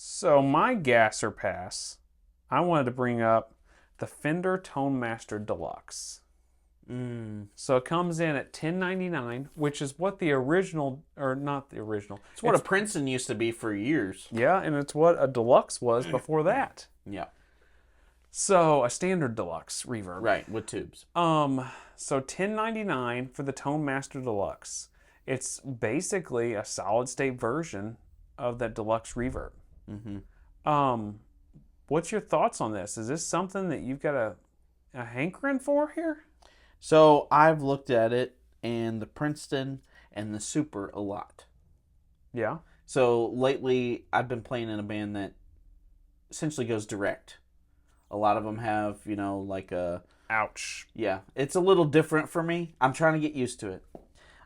So my gasser pass, I wanted to bring up the Fender Tone Master Deluxe. So it comes in at $10.99, which is what the original, or not the original. It's what a Princeton used to be for years. Yeah, and it's what a Deluxe was before that. Yeah. So a standard Deluxe Reverb. Right, with tubes. So $10.99 for the Tone Master Deluxe. It's basically a solid state version of that Deluxe Reverb. What's your thoughts on this? Is this something that you've got a hankering for here? So I've looked at it and the Princeton and the Super a lot. Yeah. So lately I've been playing in a band that essentially goes direct. A lot of them have, like a... Ouch. Yeah, it's a little different for me. I'm trying to get used to it.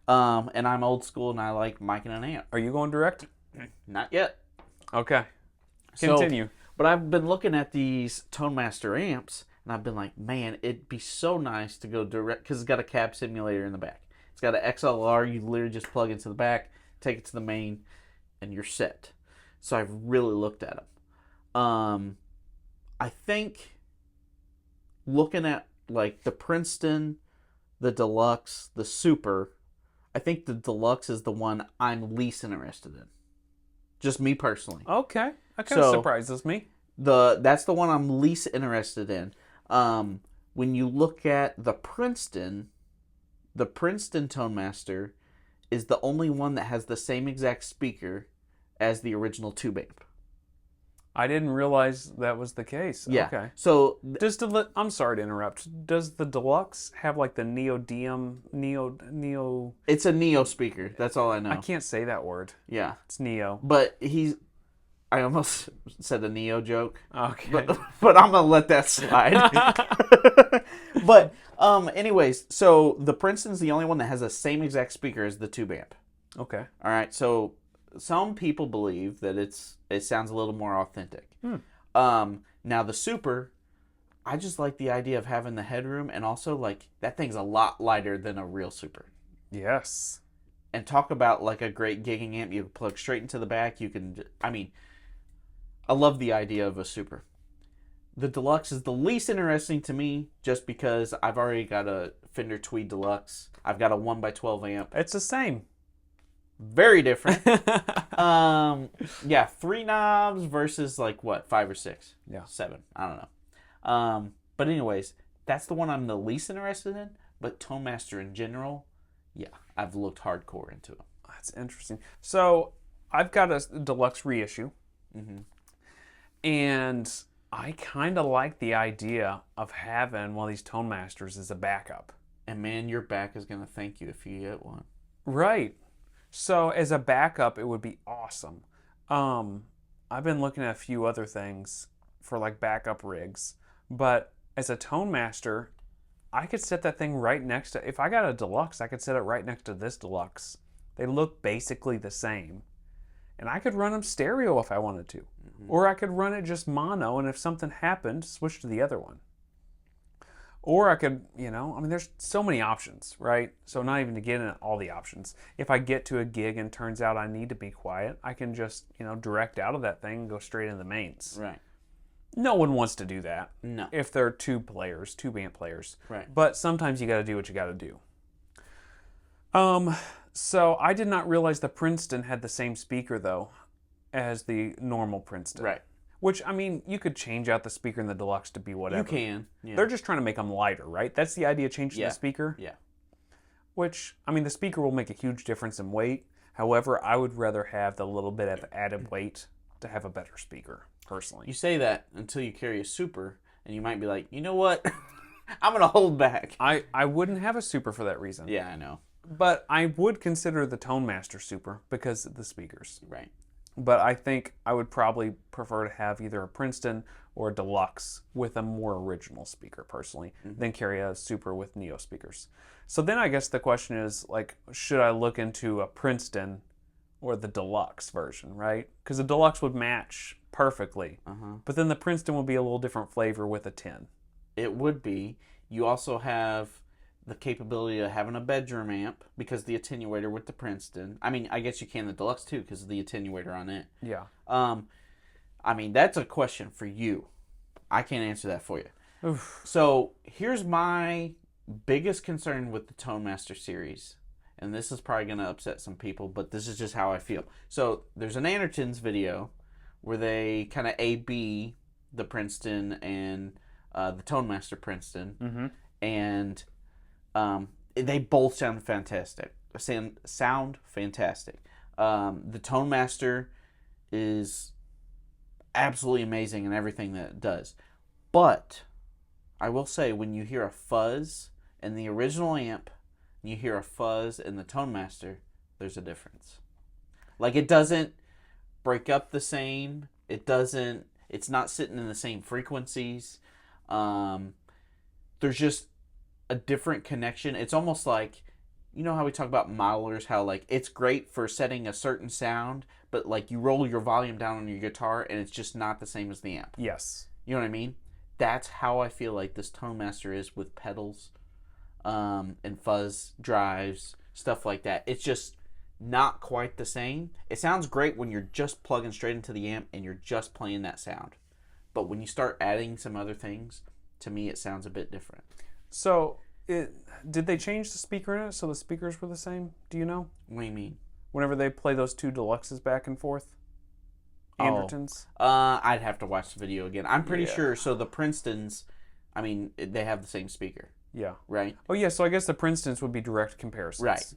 And I'm old school and I like mic and an amp. Are you going direct? Not yet. Okay. Continue. But I've been looking at these Tone Master amps and I've been like, man, it'd be so nice to go direct because it's got a cab simulator in the back. It's got an XLR. You literally just plug into the back, take it to the main, and you're set. So I've really looked at them. I think looking at like the Princeton, the Deluxe, the Super, I think the Deluxe is the one I'm least interested in. Just me personally. Okay. That kind of surprises me. That's the one I'm least interested in. When you look at the Princeton Tone Master is the only one that has the same exact speaker as the original tube amp. I didn't realize that was the case. Yeah. Okay. So I'm sorry to interrupt. Does the Deluxe have like the Neo? It's a Neo speaker. That's all I know. I can't say that word. Yeah. It's Neo. But I almost said a Neo joke. Okay. But I'm gonna let that slide. But anyways, so the Princeton's the only one that has the same exact speaker as the tube amp. Okay. All right. So some people believe that it sounds a little more authentic. Now the Super, I just like the idea of having the headroom, and also like that thing's a lot lighter than a real Super. Yes. And talk about like a great gigging amp you can plug straight into the back. I love the idea of a Super. The Deluxe is the least interesting to me just because I've already got a Fender Tweed Deluxe. I've got a 1x12 amp. It's the same. Very different. Yeah, 3 knobs versus like what, 5 or 6? Yeah. 7. I don't know. But anyways, that's the one I'm the least interested in. But Tone Master in general, yeah, I've looked hardcore into it. That's interesting. So I've got a Deluxe reissue. And I kind of like the idea of having one of these Tone Masters as a backup. And man, your back is going to thank you if you get one. Right. So as a backup, it would be awesome. I've been looking at a few other things for like backup rigs. But as a Tone Master, I could set that thing right next to... If I got a Deluxe, I could set it right next to this Deluxe. They look basically the same. And I could run them stereo if I wanted to. Or I could run it just mono, and if something happened, switch to the other one. Or I could, there's so many options, right? So not even to get into all the options. If I get to a gig and turns out I need to be quiet, I can just, direct out of that thing and go straight into the mains. Right. No one wants to do that. No. If they're tube amp players. Right. But sometimes you got to do what you got to do. So I did not realize the Princeton had the same speaker, though, as the normal Princeton. Right. Which, you could change out the speaker in the Deluxe to be whatever. You can. Yeah. They're just trying to make them lighter, right? That's the idea, changing the speaker. Yeah. Which, the speaker will make a huge difference in weight. However, I would rather have the little bit of added weight to have a better speaker, personally. You say that until you carry a Super, and you might be like, you know what? I'm going to hold back. I wouldn't have a Super for that reason. Yeah, I know. But I would consider the Tone Master Super because of the speakers. Right. But I think I would probably prefer to have either a Princeton or a Deluxe with a more original speaker, personally, than carry a Super with Neo speakers. So then I guess the question is, should I look into a Princeton or the Deluxe version, right? Because the Deluxe would match perfectly. But then the Princeton would be a little different flavor with a 10. It would be. You also have the capability of having a bedroom amp because the attenuator with the Princeton. I guess you can the Deluxe too because of the attenuator on it. Yeah. I mean, that's a question for you. I can't answer that for you. Oof. So here's my biggest concern with the Tone Master series. And this is probably going to upset some people, but this is just how I feel. So there's an Andertons video where they kind of A-B the Princeton and the Tone Master Princeton. Mm-hmm. And they both sound fantastic. Sound fantastic. The Tone Master is absolutely amazing in everything that it does. But I will say, when you hear a fuzz in the original amp, and you hear a fuzz in the Tone Master, there's a difference. Like, it doesn't break up the same. It's not sitting in the same frequencies. There's just a different connection. It's almost like, you know how we talk about modelers, how like it's great for setting a certain sound, but like you roll your volume down on your guitar and it's just not the same as the amp. Yes. You know what I mean? That's how I feel like this Tone Master is with pedals, and fuzz drives, stuff like that. It's just not quite the same. It sounds great when you're just plugging straight into the amp and you're just playing that sound. But when you start adding some other things, to me it sounds a bit different. So, did they change the speaker in it so the speakers were the same? Do you know? What do you mean? Whenever they play those two Deluxes back and forth? Andertons? I'd have to watch the video again. I'm pretty Yeah. sure. So the Princetons, I mean, they have the same speaker, Yeah. right? Oh, yeah, so I guess the Princetons would be direct comparisons.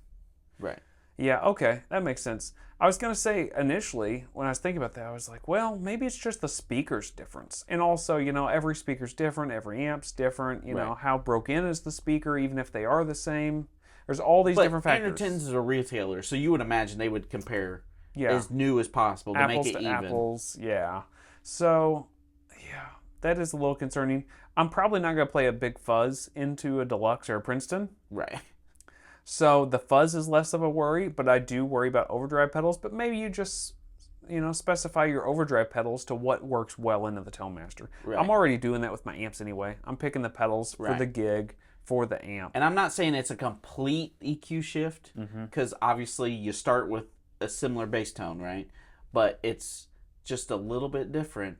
Right. Yeah, okay, that makes sense. I was going to say, initially, when I was thinking about that, I was like, well, maybe it's just the speaker's difference. And also, every speaker's different, every amp's different, Right. how broke in is the speaker, even if they are the same. There's all these different factors. Andertons is a retailer, so you would imagine they would compare Yeah. as new as possible to Apples make it to even. apples, yeah. So, yeah, that is a little concerning. I'm probably not going to play a big fuzz into a Deluxe or a Princeton. Right. So the fuzz is less of a worry, but I do worry about overdrive pedals. But maybe you just, specify your overdrive pedals to what works well into the Tone Master. Right. I'm already doing that with my amps anyway. I'm picking the pedals for Right. the gig, for the amp. And I'm not saying it's a complete EQ shift, Mm-hmm. because obviously you start with a similar bass tone, right? But it's just a little bit different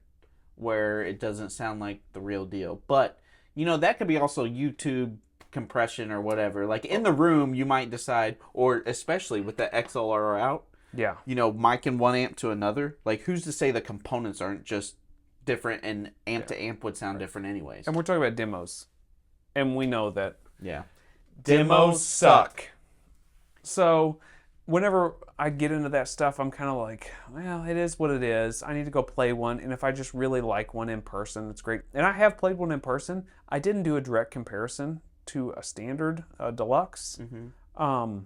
where it doesn't sound like the real deal. But, that could be also YouTube compression or whatever. Like in the room, you might decide, or especially with the XLR out, Yeah. micing one amp to another. Like, who's to say the components aren't just different, and amp to amp would sound different anyways? And we're talking about demos. And we know that Yeah. demos suck. So whenever I get into that stuff, I'm kind of like, well, it is what it is. I need to go play one. And if I just really like one in person, it's great. And I have played one in person. I didn't do a direct comparison to a standard Deluxe. Mm-hmm.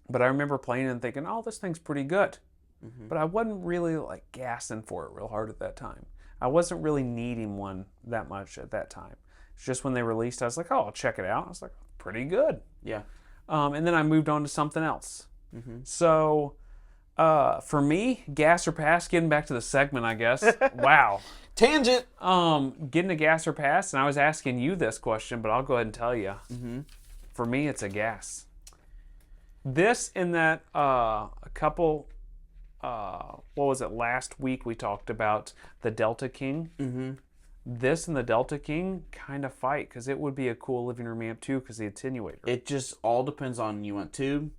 But I remember playing and thinking, oh, this thing's pretty good. Mm-hmm. But I wasn't really like gassing for it real hard at that time. I wasn't really needing one that much at that time. It's just when they released, I was like, oh, I'll check it out. I was like, pretty good. Yeah. And then I moved on to something else. Mm-hmm. So for me, gas or pass, getting back to the segment, I guess. Wow. Tangent. Getting a gas or pass, and I was asking you this question, but I'll go ahead and tell you. Mm-hmm. For me, it's a gas. This and that a couple, what was it, last week we talked about the Delta King. Mm-hmm. This and the Delta King kind of fight, because it would be a cool living room amp too, because the attenuator. It just all depends on, you want tube,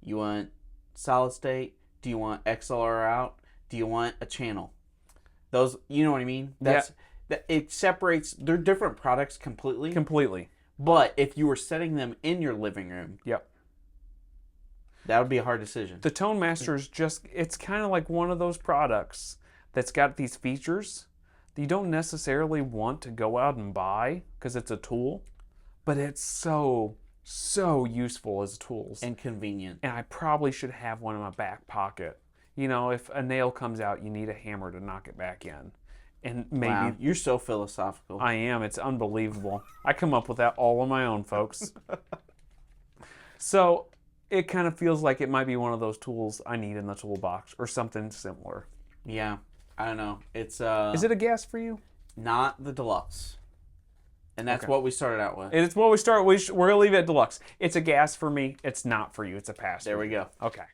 you want solid state, do you want XLR out, do you want a channel? Those, you know what I mean? It separates. They're different products completely. Completely. But if you were setting them in your living room, Yep. that would be a hard decision. The Tone Master is just, it's kind of like one of those products that's got these features that you don't necessarily want to go out and buy because it's a tool, but it's so useful as tools. And convenient. And I probably should have one in my back pocket. If a nail comes out, you need a hammer to knock it back in. And maybe... Wow, you're so philosophical. I am. It's unbelievable. I come up with that all on my own, folks. So it kind of feels like it might be one of those tools I need in the toolbox or something similar. Yeah, I don't know. It's Is it a gas for you? not the Deluxe, and that's Okay. what we started out with. It's what we start. We're going to leave it at Deluxe. It's a gas for me. It's not for you. It's a pass. There we go. Okay.